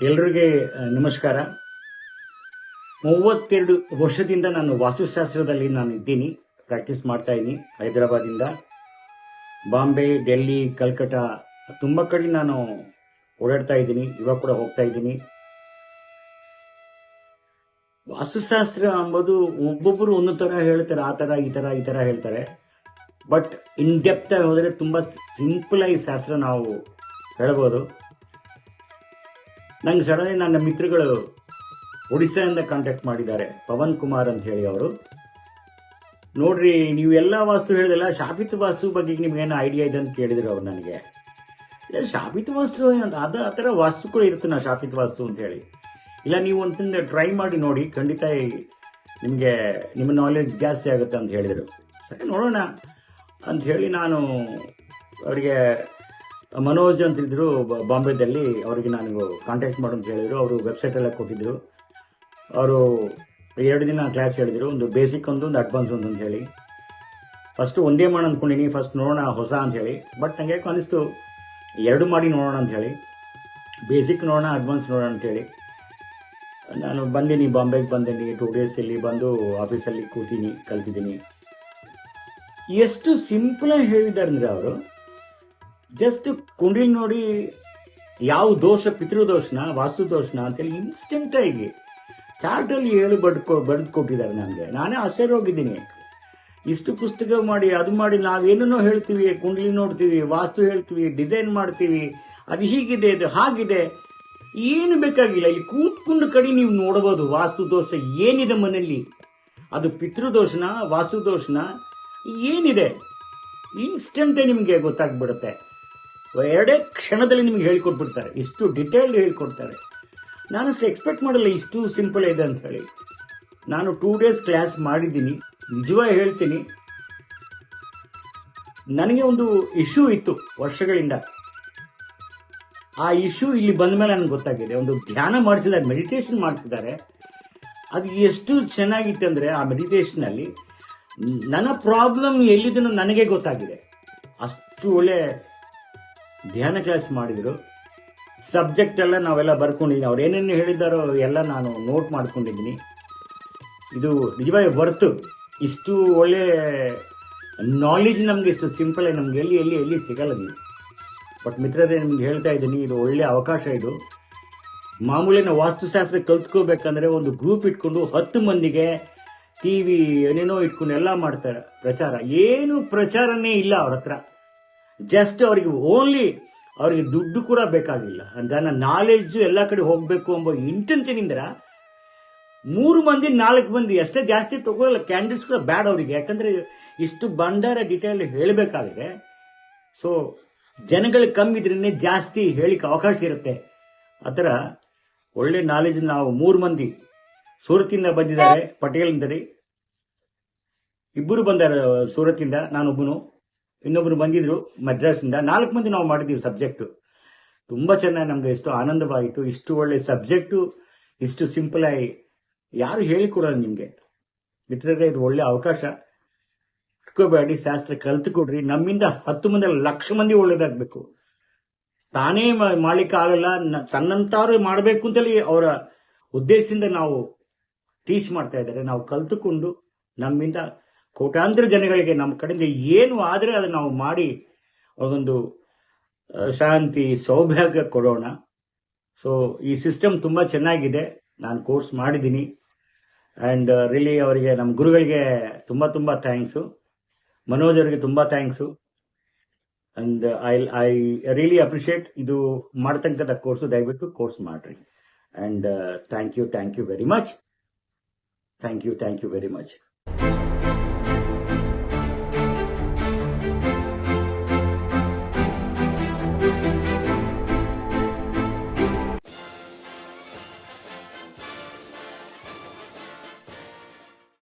ಎಲ್ರಿಗೆ ನಮಸ್ಕಾರ. 32 ವರ್ಷದಿಂದ ನಾನು ವಾಸ್ತುಶಾಸ್ತ್ರದಲ್ಲಿ ಇದ್ದೀನಿ. ಪ್ರಾಕ್ಟೀಸ್ ಮಾಡ್ತಾ ಇದ್ದೀನಿ. ಹೈದರಾಬಾದಿಂದ ಬಾಂಬೆ, ಡೆಲ್ಲಿ, ಕಲ್ಕಟಾ ತುಂಬ ಕಡೆ ನಾನು ಓಡಾಡ್ತಾ ಇದ್ದೀನಿ. ಇವಾಗ ಕೂಡ ಹೋಗ್ತಾ ಇದ್ದೀನಿ. ವಾಸ್ತುಶಾಸ್ತ್ರ ಎಂಬುದು ಒಬ್ಬೊಬ್ಬರು ಒಂದೊಂದು ಥರ ಹೇಳ್ತಾರೆ. ಆ ಥರ ಈ ಥರ ಹೇಳ್ತಾರೆ. ಬಟ್ ಇನ್ ಡೆಪ್ತ್ ಹೋದರೆ ತುಂಬ ಸಿಂಪಲ್ ಆಗಿ ಶಾಸ್ತ್ರ ನಾವು ಹೇಳ್ಬೋದು. ನಂಗೆ ಸಡನ್ಲಿ ನನ್ನ ಮಿತ್ರಗಳು ಒಡಿಸ್ಸಾದಿಂದ ಕಾಂಟ್ಯಾಕ್ಟ್ ಮಾಡಿದ್ದಾರೆ. ಪವನ್ ಕುಮಾರ್ ಅಂತ ಹೇಳಿ ಅವರು. ನೋಡ್ರಿ, ನೀವು ಎಲ್ಲ ವಾಸ್ತು ಹೇಳಿದಲ್ಲ, ಶಾಪಿತ ವಾಸ್ತು ಬಗ್ಗೆ ನಿಮ್ಗೇನು ಐಡಿಯಾ ಇದೆ ಅಂತ ಕೇಳಿದ್ರು ಅವ್ರು ನನಗೆ. ಶಾಪಿತ ವಾಸ್ತು ಅಂತ ಆ ಥರ ವಾಸ್ತು ಕೂಡ ಇರುತ್ತೆ ನಾ ಶಾಪಿತ ವಾಸ್ತು ಅಂತ ಹೇಳಿ. ಇಲ್ಲ, ನೀವು ಒಂದ್ಸಲ ಟ್ರೈ ಮಾಡಿ ನೋಡಿ, ಖಂಡಿತ ನಿಮಗೆ ನಿಮ್ಮ ನಾಲೆಡ್ಜ್ ಜಾಸ್ತಿ ಆಗುತ್ತೆ ಅಂತ ಹೇಳಿದರು. ಸರಿ, ನೋಡೋಣ ಅಂತ ಹೇಳಿ ನಾನು ಅವರಿಗೆ ಮನೋಜ್ ಅಂತಿದ್ರು ಬಾಂಬೆದಲ್ಲಿ, ಅವರಿಗೆ ನಾನು ಕಾಂಟ್ಯಾಕ್ಟ್ ಮಾಡು ಅಂತ ಹೇಳಿದರು. ಅವರು ವೆಬ್ಸೈಟ್ ಎಲ್ಲ ಕೊಟ್ಟಿದ್ರು. ಅವರು 2 ದಿನ ಕ್ಲಾಸ್ ಹೇಳಿದರು. ಒಂದು ಬೇಸಿಕ್ ಒಂದು ಅಡ್ವಾನ್ಸ್ ಒಂದು ಅಂತ ಹೇಳಿ. ಫಸ್ಟ್ ಒಂದೇ ಮಾಡೋಣ ಅಂದ್ಕೊಂಡಿನಿ, ಫಸ್ಟ್ ನೋಡೋಣ ಹೊಸ ಅಂತ ಹೇಳಿ. ಬಟ್ ನನಗೆ ಅನಿಸ್ತು 2 ಮಾಡಿ ನೋಡೋಣ ಅಂತ ಹೇಳಿ. ಬೇಸಿಕ್ ನೋಡೋಣ, ಅಡ್ವಾನ್ಸ್ ನೋಡೋಣ ಅಂತ ಹೇಳಿ ನಾನು ಬಂದೀನಿ. ಬಾಂಬೆಗೆ ಬಂದೀನಿ. 2 days ಇಲ್ಲಿ ಬಂದು ಆಫೀಸಲ್ಲಿ ಕೂತೀನಿ, ಕಲ್ತಿದ್ದೀನಿ. ಎಷ್ಟು ಸಿಂಪಲ್ ಆಗಿ ಹೇಳಿದ್ದಾರೆ ಅಂದರೆ ಅವರು ಜಸ್ಟ್ ಕುಂಡಿಲ್ ನೋಡಿ ಯಾವ ದೋಷ, ಪಿತೃದೋಷನ, ವಾಸ್ತು ದೋಷನ ಅಂತೇಳಿ ಇನ್ಸ್ಟೆಂಟ್ ಆಗಿ ಚಾರ್ಟಲ್ಲಿ ಬರೆದು ಕೊಟ್ಟಿದ್ದಾರೆ ನನಗೆ. ನಾನೇ ಆಶ್ಚರ್ಯ ಹೋಗಿದ್ದೀನಿ. ಇಷ್ಟು ಪುಸ್ತಕ ಮಾಡಿ ಅದು ಮಾಡಿ ನಾವೇನೇನೋ ಹೇಳ್ತೀವಿ, ಕುಂಡ್ಲಿ ನೋಡ್ತೀವಿ, ವಾಸ್ತು ಹೇಳ್ತೀವಿ, ಡಿಸೈನ್ ಮಾಡ್ತೀವಿ, ಅದು ಹೀಗಿದೆ, ಇದು ಹಾಗಿದೆ, ಏನು ಬೇಕಾಗಿಲ್ಲ. ಇಲ್ಲಿ ಕೂತ್ಕೊಂಡು ಕಡೆ ನೀವು ನೋಡಬಹುದು ವಾಸ್ತು ದೋಷ ಏನಿದೆ ಮನೆಯಲ್ಲಿ. ಅದು ಪಿತೃದೋಷನ, ವಾಸ್ತು ದೋಷನ ಏನಿದೆ ಇನ್ಸ್ಟೆಂಟೇ ನಿಮಗೆ ಗೊತ್ತಾಗ್ಬಿಡುತ್ತೆ. 2 ಕ್ಷಣದಲ್ಲಿ ನಿಮ್ಗೆ ಹೇಳ್ಕೊಟ್ಬಿಡ್ತಾರೆ. ಇಷ್ಟು ಡಿಟೇಲ್ ಹೇಳ್ಕೊಡ್ತಾರೆ. ನಾನು ಅಷ್ಟು ಎಕ್ಸ್ಪೆಕ್ಟ್ ಮಾಡಲ್ಲ ಇಷ್ಟು ಸಿಂಪಲ್ ಇದೆ ಅಂತ ಹೇಳಿ. ನಾನು 2 days ಕ್ಲಾಸ್ ಮಾಡಿದ್ದೀನಿ. ನಿಜವಾಗಿ ಹೇಳ್ತೀನಿ, ನನಗೆ ಒಂದು ಇಶ್ಯೂ ಇತ್ತು ವರ್ಷಗಳಿಂದ. ಆ ಇಶ್ಯೂ ಇಲ್ಲಿ ಬಂದ ಮೇಲೆ ನನಗೆ ಗೊತ್ತಾಗಿದೆ. ಒಂದು ಧ್ಯಾನ ಮಾಡಿಸಿದ್ದಾರೆ, ಮೆಡಿಟೇಷನ್ ಮಾಡಿಸಿದ್ದಾರೆ. ಅದು ಎಷ್ಟು ಚೆನ್ನಾಗಿತ್ತು ಅಂದರೆ ಆ ಮೆಡಿಟೇಷನಲ್ಲಿ ನನ್ನ ಪ್ರಾಬ್ಲಮ್ ಎಲ್ಲಿದೆನೋ ನನಗೆ ಗೊತ್ತಾಗಿದೆ. ಅಷ್ಟು ಒಳ್ಳೆ ಧ್ಯಾನ ಕ್ಲಾಸ್ ಮಾಡಿದರು. ಸಬ್ಜೆಕ್ಟ್ ಎಲ್ಲ ನಾವೆಲ್ಲ ಬರ್ಕೊಂಡಿದ್ದೀನಿ. ಅವ್ರು ಏನೇನು ಹೇಳಿದ್ದಾರೋ ಎಲ್ಲ ನಾನು ನೋಟ್ ಮಾಡ್ಕೊಂಡಿದ್ದೀನಿ. ಇದು ನಿಜವಾಗಿ ವರ್ತ್. ಇಷ್ಟು ಒಳ್ಳೆ ನಾಲೆಜ್ ನಮಗೆ ಇಷ್ಟು ಸಿಂಪಲ್ ಆಗಿ ನಮ್ಗೆ ಎಲ್ಲಿ ಸಿಗಲ್ಲ ನೀವು. ಬಟ್ ಮಿತ್ರರೇ, ನಿಮ್ಗೆ ಹೇಳ್ತಾ ಇದ್ದೀನಿ, ಇದು ಒಳ್ಳೆ ಅವಕಾಶ. ಇದು ಮಾಮೂಲಿನ ವಾಸ್ತುಶಾಸ್ತ್ರ ಕಲ್ತ್ಕೋಬೇಕಂದ್ರೆ ಒಂದು ಗ್ರೂಪ್ ಇಟ್ಕೊಂಡು 10 ಮಂದಿಗೆ ಟಿವಿ ಏನೇನೋ ಇಟ್ಕೊಂಡು ಎಲ್ಲ ಮಾಡ್ತಾರೆ ಪ್ರಚಾರ. ಏನು ಪ್ರಚಾರನೇ ಇಲ್ಲ ಅವ್ರ ಹತ್ರ. ಜಸ್ಟ್ ಅವರಿಗೆ ಅವರಿಗೆ ದುಡ್ಡು ಕೂಡ ಬೇಕಾಗಿಲ್ಲ. ನನ್ನ ನಾಲೆಡ್ಜ್ ಎಲ್ಲ ಕಡೆ ಹೋಗ್ಬೇಕು ಎಂಬ ಇಂಟೆನ್ಷನ್ ಇಂದ 3 ಮಂದಿ 4 ಮಂದಿ ಅಷ್ಟೇ, ಜಾಸ್ತಿ ತಗೋಲ್ಲ. ಕ್ಯಾಂಡಿಡೇಟ್ಸ್ ಕೂಡ ಬ್ಯಾಡ್ ಅವರಿಗೆ. ಯಾಕಂದ್ರೆ ಇಷ್ಟು ಭಂಡಾರ ಡೀಟೇಲ್ ಹೇಳಬೇಕಾಗಿದೆ. ಸೊ ಜನಗಳು ಕಮ್ಮಿ ಇದ್ರೇನೆ ಜಾಸ್ತಿ ಹೇಳಿಕ್ಕೆ ಅವಕಾಶ ಇರುತ್ತೆ. ಆ ಥರ ಒಳ್ಳೆ ನಾಲೆಜ್. ನಾವು 3 ಮಂದಿ ಸೂರತ್ತಿಂದ ಬಂದಿದ್ದಾರೆ, ಪಟೇಲ್ ಅಂತೇಳಿ. 2 ಬಂದಾರೆ ಸೂರತ್ತಿಂದ, ನಾನೊಬ್ಬನು, ಇನ್ನೊಬ್ರು ಬಂದಿದ್ರು ಮದ್ರಾಸಿಂದ. 4 ಮಂದಿ ನಾವು ಮಾಡಿದ್ದೀವಿ ಸಬ್ಜೆಕ್ಟ್. ತುಂಬಾ ಚೆನ್ನಾಗಿ ನಮ್ಗೆ ಎಷ್ಟು ಆನಂದವಾಯಿತು. ಇಷ್ಟು ಒಳ್ಳೆ ಸಬ್ಜೆಕ್ಟು ಇಷ್ಟು ಸಿಂಪಲ್ ಆಗಿ ಯಾರು ಹೇಳಿಕೊಡಲ್ಲ ನಿಮ್ಗೆ. ಮಿತ್ರರೇ, ಇದು ಒಳ್ಳೆ ಅವಕಾಶ. ಇಟ್ಕೋಬೇಡಿ, ಶಾಸ್ತ್ರ ಕಲ್ತುಕೊಡ್ರಿ. ನಮ್ಮಿಂದ 10 ಮಂದಿ 1,00,000 ಮಂದಿ ಒಳ್ಳೇದಾಗ್ಬೇಕು. ತಾನೇ ಮಾಡ್ಲಿಕ್ಕೆ ಆಗಲ್ಲ, ತನ್ನಂತಾರು ಮಾಡಬೇಕು ಅಂತೇಳಿ ಅವರ ಉದ್ದೇಶದಿಂದ ನಾವು ಟೀಚ್ ಮಾಡ್ತಾ ಇದ್ದಾರೆ. ನಾವು ಕಲ್ತುಕೊಂಡು ನಮ್ಮಿಂದ ಕೋಟ್ಯಾಂತರ ಜನಗಳಿಗೆ ನಮ್ಮ ಕಡೆಯಿಂದ ಏನು ಆದರೆ ಅದನ್ನು ನಾವು ಮಾಡಿ ಒಂದು ಶಾಂತಿ, ಸೌಭಾಗ್ಯ ಕೊಡೋಣ. ಸೊ ಈ ಸಿಸ್ಟಮ್ ತುಂಬಾ ಚೆನ್ನಾಗಿದೆ. ನಾನು ಕೋರ್ಸ್ ಮಾಡಿದ್ದೀನಿ. ಅಂಡ್ ರಿಲಿ ಅವರಿಗೆ, ನಮ್ಮ ಗುರುಗಳಿಗೆ ತುಂಬಾ ಥ್ಯಾಂಕ್ಸು. ಮನೋಜ್ ಅವರಿಗೆ ತುಂಬಾ thanks. And I really appreciate ಇದು ಮಾಡ್ತಕ್ಕಂಥ ಕೋರ್ಸು. ದಯವಿಟ್ಟು ಕೋರ್ಸ್ ಮಾಡ್ರಿ. And thank you very much. Thank you very much.